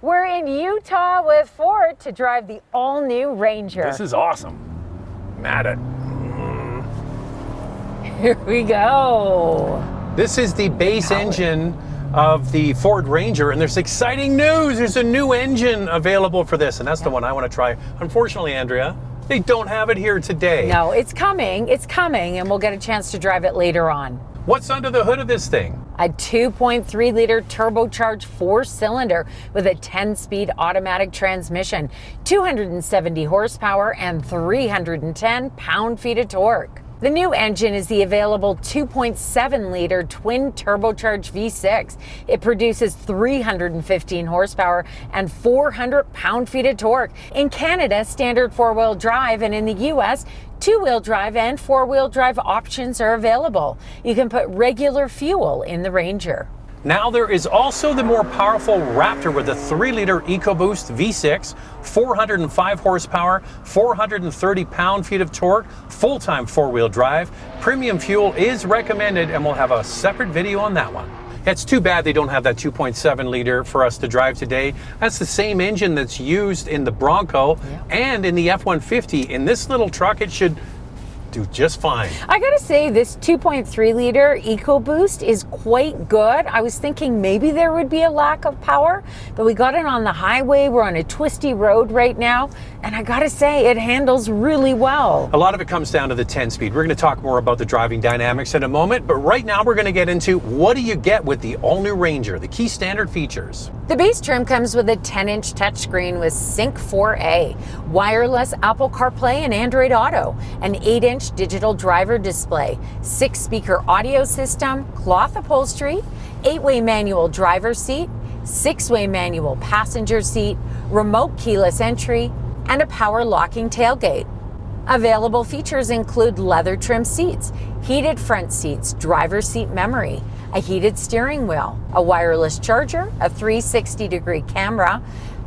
We're in Utah with Ford to drive the all-new Ranger. This is awesome. I'm at it. Here we go. This is the base engine of the Ford Ranger, and there's exciting news. There's a new engine available for this, and that's the one I want to try. Unfortunately, Andrea, they don't have it here today. No, it's coming, and we'll get a chance to drive it later on. What's under the hood of this thing? A 2.3-liter turbocharged 4-cylinder with a 10-speed automatic transmission, 270 horsepower, and 310 pound-feet of torque. The new engine is the available 2.7-liter twin turbocharged V6. It produces 315 horsepower and 400 pound-feet of torque. In Canada, standard 4-wheel drive, and in the US, 2-wheel drive and 4-wheel drive options are available. You can put regular fuel in the Ranger. Now there is also the more powerful Raptor with a 3-liter EcoBoost V6, 405 horsepower, 430 pound-feet of torque, full-time 4-wheel drive. Premium fuel is recommended, and we'll have a separate video on that one. It's too bad they don't have that 2.7-liter for us to drive today. That's the same engine that's used in the Bronco and in the F-150. In this little truck, it should do just fine. I gotta say, this 2.3-liter EcoBoost is quite good. I was thinking maybe there would be a lack of power, but we got it on the highway. We're on a twisty road right now, and I gotta say, it handles really well. A lot of it comes down to the 10-speed. We're gonna talk more about the driving dynamics in a moment, but right now we're gonna get into what do you get with the all-new Ranger, the key standard features. The base trim comes with a 10-inch touchscreen with Sync 4A, wireless Apple CarPlay and Android Auto, an 8-inch digital driver display, 6-speaker audio system, cloth upholstery, 8-way manual driver seat, 6-way manual passenger seat, remote keyless entry, and a power locking tailgate. Available features include leather trim seats, heated front seats, driver's seat memory, a heated steering wheel, a wireless charger, a 360-degree camera,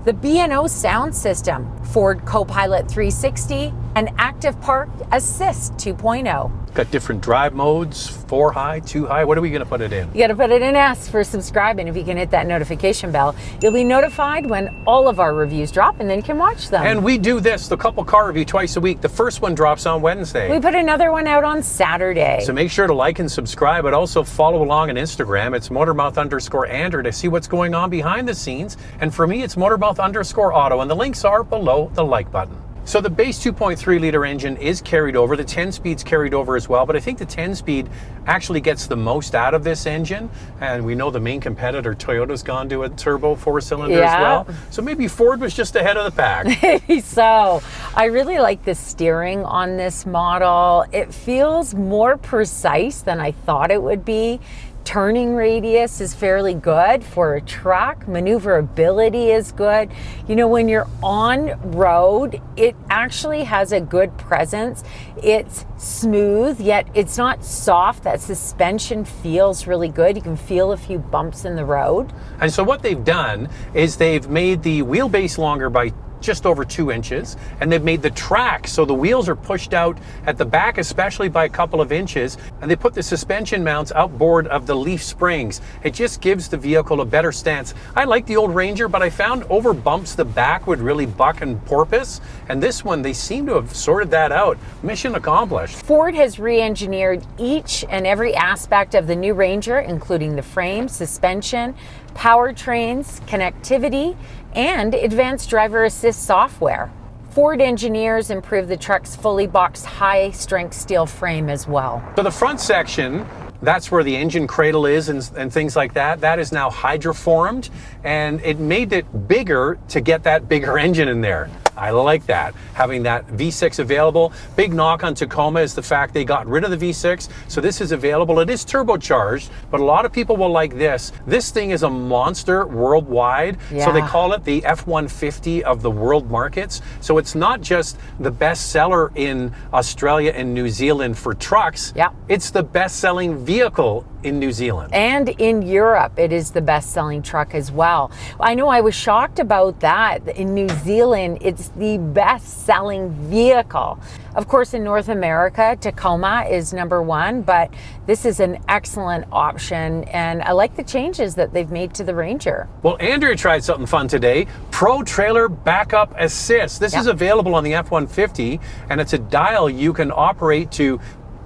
the B&O sound system, Ford Copilot 360, and Active Park Assist 2.0. Got different drive modes, 4 high, 2 high. What are we going to put it in? You got to put it in S for subscribing. If you can hit that notification bell, you'll be notified when all of our reviews drop, and then you can watch them. And we do this, the couple car review, twice a week. The first one drops on Wednesday. We put another one out on Saturday. So make sure to like and subscribe, but also follow along on Instagram. It's Motormouth_Andrew to see what's going on behind the scenes. And for me, it's Motormouth_Auto, and the links are below the like button. So the base 2.3-liter engine is carried over. The 10-speed's carried over as well, but I think the 10-speed actually gets the most out of this engine. And we know the main competitor, Toyota's gone to a turbo 4-cylinder as well. So maybe Ford was just ahead of the pack. Maybe so. I really like the steering on this model. It feels more precise than I thought it would be. Turning radius is fairly good for a truck. Maneuverability is good. You know, when you're on road, it actually has a good presence. It's smooth, yet it's not soft. That suspension feels really good. You can feel a few bumps in the road. And so what they've done is they've made the wheelbase longer by just over 2 inches, and they've made the track so the wheels are pushed out at the back, especially by a couple of inches, and they put the suspension mounts outboard of the leaf springs. It just gives the vehicle a better stance. I like the old Ranger, but I found over bumps the back would really buck and porpoise, and this one they seem to have sorted that out. Mission accomplished. Ford has re-engineered each and every aspect of the new Ranger, including the frame, suspension, powertrains, connectivity, and advanced driver assist software. Ford engineers improved the truck's fully boxed high-strength steel frame as well. So the front section, that's where the engine cradle is and things like that. That is now hydroformed, and it made it bigger to get that bigger engine in there. I like that, having that V6 available. Big knock on Tacoma is the fact they got rid of the V6, so this is available. It is turbocharged, but a lot of people will like this. This thing is a monster worldwide, so they call it the F-150 of the world markets. So it's not just the best seller in Australia and New Zealand for trucks, it's the best-selling vehicle in New Zealand. And in Europe, it is the best-selling truck as well. I know I was shocked about that. In New Zealand, it's is the best-selling vehicle. Of course, in North America, Tacoma is #1, but this is an excellent option, and I like the changes that they've made to the Ranger. Well, Andrea tried something fun today, Pro Trailer Backup Assist. This is available on the F-150, and it's a dial you can operate to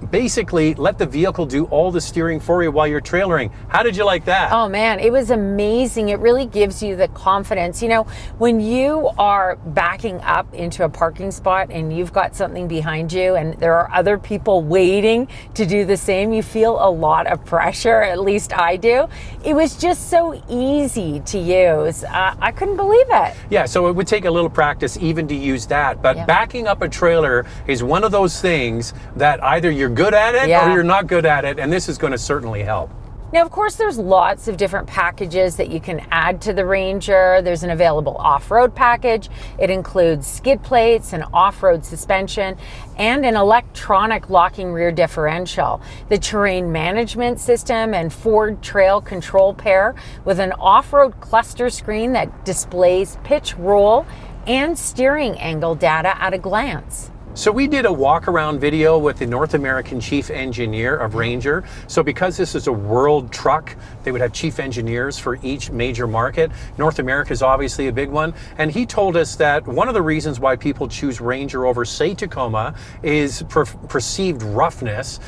basically let the vehicle do all the steering for you while you're trailering. How did you like that? Oh man, it was amazing. It really gives you the confidence. You know, when you are backing up into a parking spot and you've got something behind you and there are other people waiting to do the same, you feel a lot of pressure, at least I do. It was just so easy to use. I couldn't believe it. Yeah, so it would take a little practice even to use that, but backing up a trailer is one of those things that either you're good at it or you're not good at it, and this is going to certainly help. Now, of course, there's lots of different packages that you can add to the Ranger. There's an available off-road package. It includes skid plates, an off-road suspension, and an electronic locking rear differential. The terrain management system and Ford Trail control pair with an off-road cluster screen that displays pitch, roll, and steering angle data at a glance. So we did a walk-around video with the North American chief engineer of Ranger. So because this is a world truck, they would have chief engineers for each major market. North America is obviously a big one. And he told us that one of the reasons why people choose Ranger over, say, Tacoma is perceived roughness,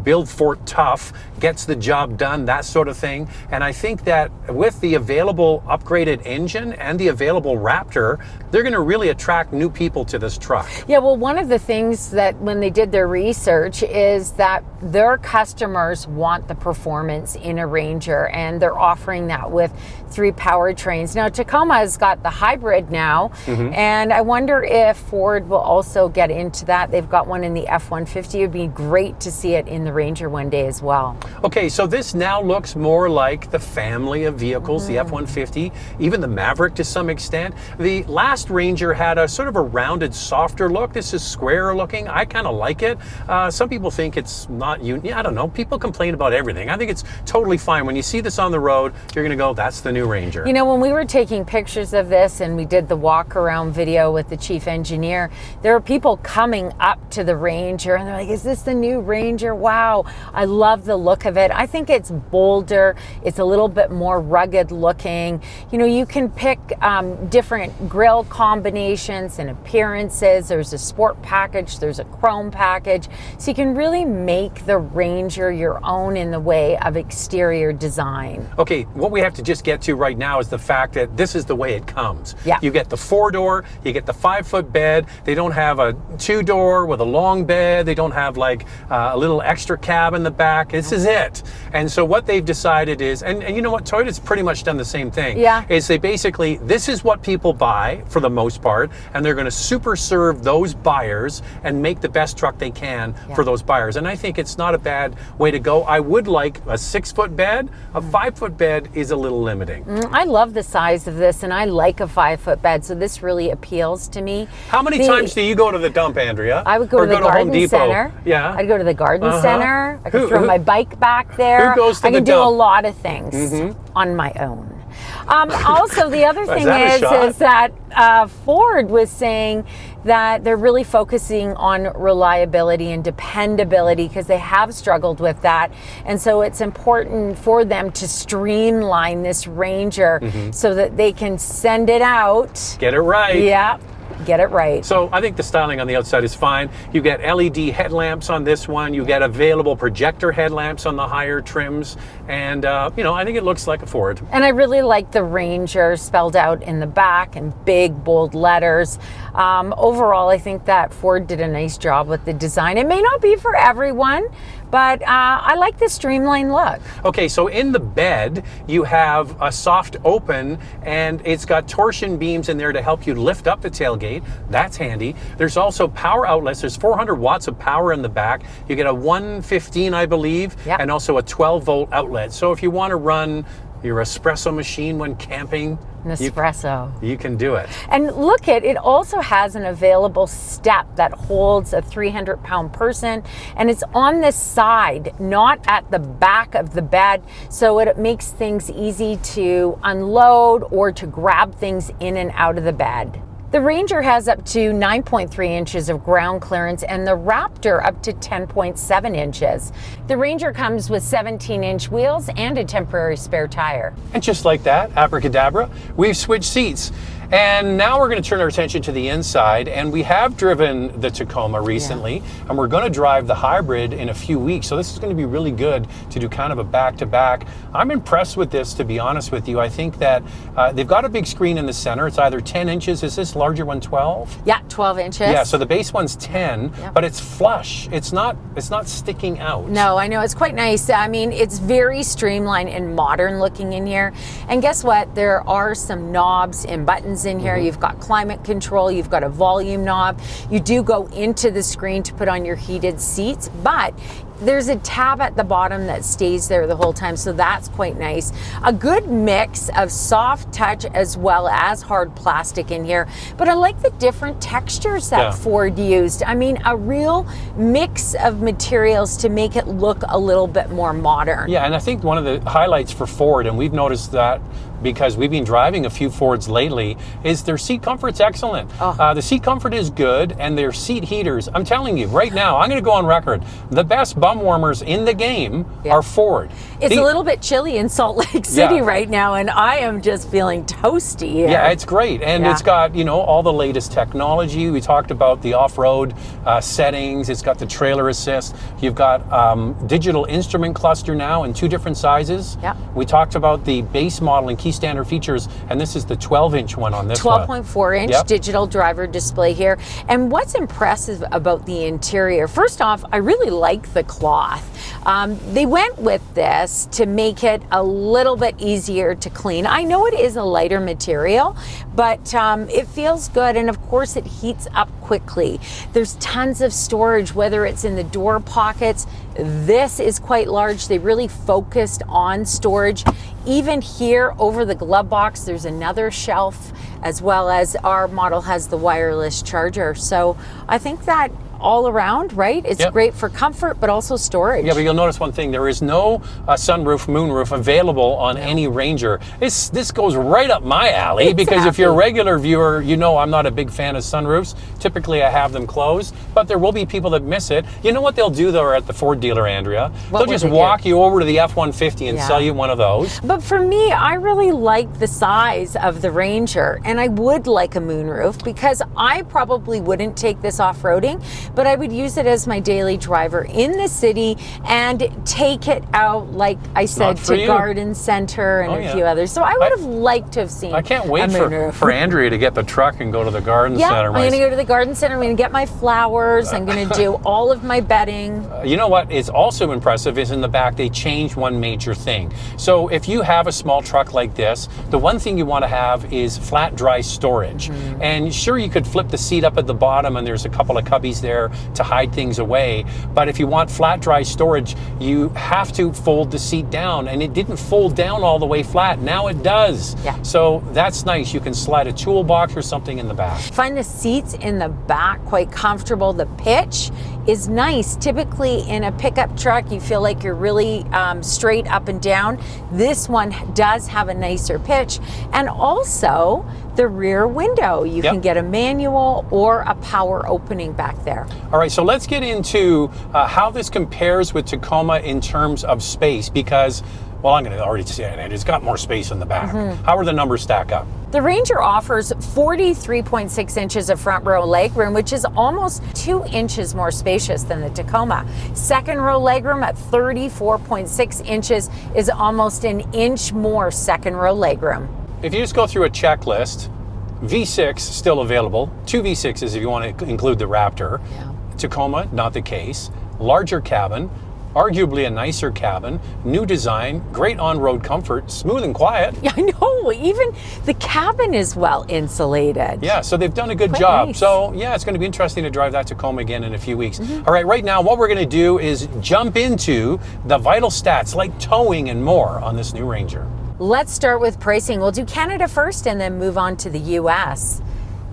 build Fort tough, gets the job done, that sort of thing. And I think that with the available upgraded engine and the available Raptor, they're going to really attract new people to this truck. Yeah, well, one of the things that when they did their research is that their customers want the performance in a Ranger, and they're offering that with 3 powertrains. Now, Tacoma has got the hybrid now, and I wonder if Ford will also get into that. They've got one in the F-150. It would be great to see it in the Ranger one day as well. Okay, so this now looks more like the family of vehicles, the F-150, even the Maverick to some extent. The last Ranger had a sort of a rounded, softer look. This is square looking. I kind of like it. Some people think it's not, I don't know. People complain about everything. I think it's totally fine. When you see this on the road, you're going to go, that's the new Ranger. You know, when we were taking pictures of this and we did the walk around video with the chief engineer, there were people coming up to the Ranger and they're like, is this the new Ranger? Wow, I love the look of it. I think it's bolder. It's a little bit more rugged looking. You know, you can pick different grille combinations and appearances. There's a sport package, there's a chrome package, so you can really make the Ranger your own in the way of exterior design. Okay, what we have to just get to right now is the fact that this is the way it comes. Yeah. You get the 4-door, you get the 5-foot bed. They don't have a 2-door with a long bed. They don't have like a little extra cab in the back. This is it. And so what they've decided is, and you know what, Toyota's pretty much done the same thing. Yeah. Is they basically, this is what people buy for the most part, and they're going to super serve those buyers and make the best truck they can for those buyers. And I think it's not a bad way to go. I would like a 6-foot bed. A 5-foot bed is a little limiting. I love the size of this, and I like a 5-foot bed, so this really appeals to me. How many times do you go to the dump, Andrea? I would go to the garden center. Yeah. I'd go to the garden center. I could throw my bike back there. Who goes to I the can dump? do a lot of things on my own. Also, the other thing is that Ford was saying that they're really focusing on reliability and dependability because they have struggled with that. And so it's important for them to streamline this Ranger so that they can send it out. Get it right. Yeah. Get it right. So I think the styling on the outside is fine. You get LED headlamps on this one. You get available projector headlamps on the higher trims. And, you know, I think it looks like a Ford. And I really like the Ranger spelled out in the back in big, bold letters. Overall, I think that Ford did a nice job with the design. It may not be for everyone, but I like the streamlined look. Okay, so in the bed, you have a soft open, and it's got torsion beams in there to help you lift up the tailgate. That's handy. There's also power outlets. There's 400 watts of power in the back. You get a 115, I believe, and also a 12-volt outlet. So if you want to run your espresso machine when camping, Nespresso. You can do it. And look, it also has an available step that holds a 300-pound person, and it's on the side, not at the back of the bed, so it makes things easy to unload or to grab things in and out of the bed. The Ranger has up to 9.3 inches of ground clearance and the Raptor up to 10.7 inches. The Ranger comes with 17-inch wheels and a temporary spare tire. And just like that, abracadabra, we've switched seats. And now we're going to turn our attention to the inside, and we have driven the Tacoma recently, and we're going to drive the hybrid in a few weeks. So this is going to be really good to do kind of a back-to-back. I'm impressed with this, to be honest with you. I think that they've got a big screen in the center. It's either 10 inches. Is this larger one 12? Yeah, 12 inches. Yeah, so the base one's 10, Yep. but it's flush. It's not sticking out. No, I know, it's quite nice. I mean, it's very streamlined and modern looking in here. And guess what? There are some knobs and buttons in here. You've got climate control, you've got a volume knob. You do go into the screen to put on your heated seats, but there's a tab at the bottom that stays there the whole time, so that's quite nice. A good mix of soft touch as well as hard plastic in here, but I like the different textures that Ford used. I mean, a real mix of materials to make it look a little bit more modern. Yeah, and I think one of the highlights for Ford, and we've noticed that because we've been driving a few Fords lately, is their seat comfort's excellent. The seat comfort is good, and their seat heaters, I'm telling you right now, I'm going to go on record, the best bum warmers in the game are Ford. It's a little bit chilly in Salt Lake City right now, and I am just feeling toasty here. Yeah, it's great, and it's got, you know, all the latest technology. We talked about the off-road settings. It's got the trailer assist. You've got digital instrument cluster now in 2 different sizes. Yeah. We talked about the base model and key standard features, and this is the 12-inch one on this one. 12.4-inch digital driver display here. And what's impressive about the interior, first off, I really like the cloth. They went with this to make it a little bit easier to clean. I know it is a lighter material, but it feels good, and of course it heats up quickly. There's tons of storage, whether it's in the door pockets. This is quite large. They really focused on storage. Even here over the glove box, there's another shelf, as well as our model has the wireless charger. So I think that all around, right? It's great for comfort, but also storage. Yeah, but you'll notice one thing. There is no sunroof, moonroof available on any Ranger. This goes right up my alley because if you're a regular viewer, you know I'm not a big fan of sunroofs. Typically, I have them closed, but there will be people that miss it. You know what they'll do, though, at the Ford dealer, Andrea? They'll just walk you over to the F-150 and sell you one of those. But for me, I really like the size of the Ranger, and I would like a moonroof because I probably wouldn't take this off-roading, but I would use it as my daily driver in the city and take it out, like I said, to Garden Center and a few others. So I would have liked to have seen I can't wait for Andrea to get the truck and go to the Garden Center. I'm going to go to the Garden Center. I'm going to get my flowers. I'm going to do all of my bedding. You know what is also impressive is in the back, they changed one major thing. So if you have a small truck like this, the one thing you want to have is flat, dry storage. And sure, you could flip the seat up at the bottom and there's a couple of cubbies there to hide things away. But if you want flat, dry storage, you have to fold the seat down, and it didn't fold down all the way flat. Now it does. So that's nice. You can slide a toolbox or something in the back. Find the seats in the back quite comfortable. The pitch is nice. Typically in a pickup truck, you feel like you're really straight up and down. This one does have a nicer pitch, and also the rear window. You can get a manual or a power opening back there. All right, so let's get into how this compares with Tacoma in terms of space, because, well, I'm going to already say it, it's got more space in the back. How are the numbers stack up? The Ranger offers 43.6 inches of front row legroom, which is almost 2 inches more spacious than the Tacoma. Second row legroom at 34.6 inches is almost an inch more second row legroom. If you just go through a checklist, V6 still available, 2 V6s if you want to include the Raptor. Tacoma, not the case. Larger cabin, arguably a nicer cabin, new design, great on-road comfort, smooth and quiet. Yeah, I know. Even the cabin is well insulated. Yeah, so they've done a good job. Nice. So yeah, it's going to be interesting to drive that Tacoma again in a few weeks. All right now what we're going to do is jump into the vital stats like towing and more on this new Ranger. Let's start with pricing. We'll do Canada first and then move on to the US.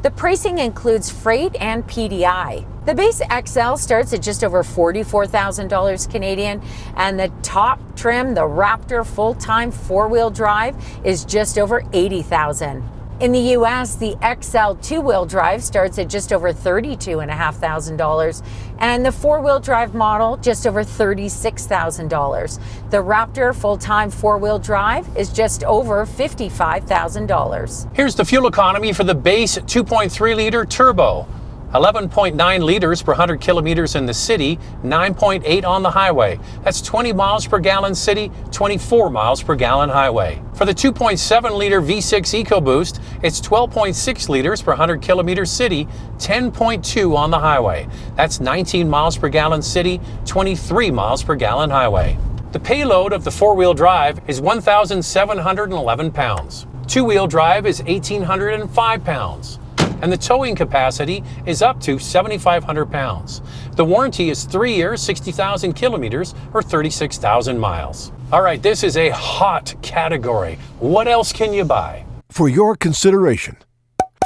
The pricing includes freight and PDI. The base XL starts at just over $44,000 Canadian, and the top trim, the Raptor full-time four-wheel drive, is just over $80,000. In the US, the XL two-wheel drive starts at just over $32,500, and the four-wheel drive model just over $36,000. The Raptor full-time four-wheel drive is just over $55,000. Here's the fuel economy for the base 2.3-liter turbo. 11.9 liters per 100 kilometers in the city, 9.8 on the highway. That's 20 miles per gallon city, 24 miles per gallon highway. For the 2.7-liter V6 EcoBoost, it's 12.6 liters per 100 kilometers city, 10.2 on the highway. That's 19 miles per gallon city, 23 miles per gallon highway. The payload of the four-wheel drive is 1,711 pounds. Two-wheel drive is 1,805 pounds. And the towing capacity is up to 7,500 pounds. The warranty is 3 years, 60,000 kilometers, or 36,000 miles. All right, this is a hot category. What else can you buy? For your consideration,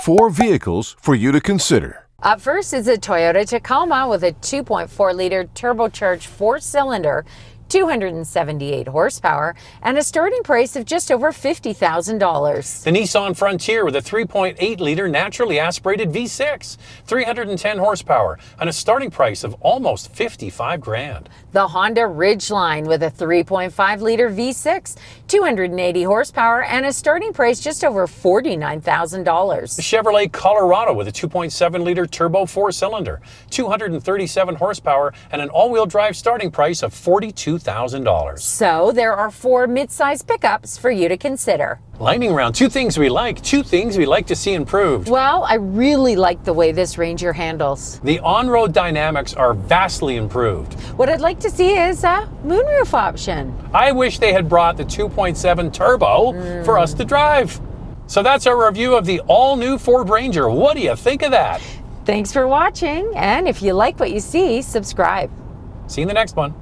4 vehicles for you to consider. Up first is a Toyota Tacoma with a 2.4-liter turbocharged 4-cylinder, 278 horsepower, and a starting price of just over $50,000. The Nissan Frontier with a 3.8-liter naturally aspirated V6, 310 horsepower, and a starting price of almost $55,000. The Honda Ridgeline with a 3.5-liter V6, 280 horsepower, and a starting price just over $49,000. The Chevrolet Colorado with a 2.7-liter turbo 4-cylinder, 237 horsepower, and an all-wheel drive starting price of $42,000. So there are 4 mid-size pickups for you to consider. Lightning round, 2 things we like, 2 things we like to see improved. Well, I really like the way this Ranger handles. The on-road dynamics are vastly improved. What I'd like to see is a moonroof option. I wish they had brought the 2.7 turbo for us to drive. So that's our review of the all-new Ford Ranger. What do you think of that? Thanks for watching, and if you like what you see, subscribe. See you in the next one.